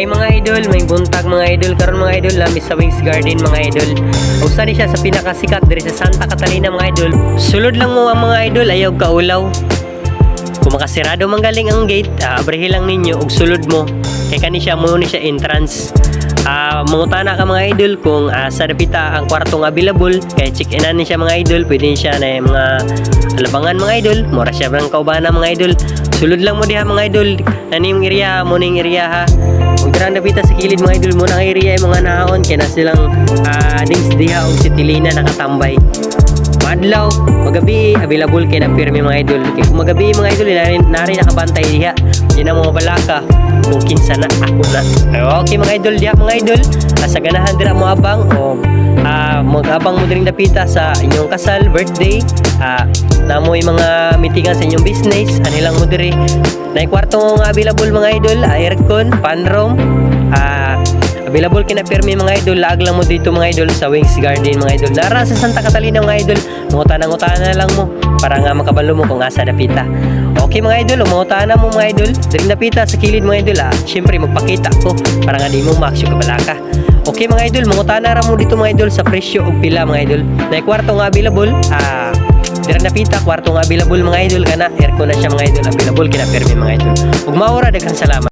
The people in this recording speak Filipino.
Hi mga idol, may buntag mga idol karon mga idol lami sa Wings Garden mga idol. Usa ni siya sa pinakasikat diri sa Santa Catalina mga idol. Sulod lang mo ang mga idol, ayaw kaulaw. Kung makasirado man galing ang gate, abrihin lang ninyo og sulod mo. Kay kani siya mo ni siya entrance. Mangutana ka mga idol kung sa dapita ang kwartong available, kay check-in ni siya mga idol. Pwede siya na mga alabangan mga idol, mura siya ng kaubana mga idol. Sulod lang mo diha mga idol, naning area mo ning area ha. Kung dirang dapita sa kilid mga idol mo nang area mga naon kay na silang dings diha og sitilina nakatambay. Madlaw, magabi available kay na pirmi mga idol. Kay kung magabi mga idol nari nakabantay diha. Di na mo balaka kung kinsa na ako na. Okay mga idol diha mga idol. Sa ganahan dira mo abang o mag-abang mo diring dapita sa inyong kasal, birthday, namoy mga meetingan sa inyong business, anilang mo diri. Nay kwarto nga available mga idol, aircon, panroom, available kina permi mga idol. Laag lang mo dito mga idol sa Wings Garden mga idol. Nara sa Santa Catalina mga idol. Mangutana-ngutana lang mo para nga makabalo mo kung asa dapita. Okay mga idol, mangutana mo mga idol. Diring dapita sa kilid mga idol syempre magpakita ko para nga di mo maksyo kabalaka. Okay mga idol, mangutana ra mo dito mga idol sa presyo og pila mga idol. Nay kwarto nga available, dira napita kwarto nga available mga idol kana aircon na siya mga idol, available kina permi mga idol. Ug maura daghang salamat.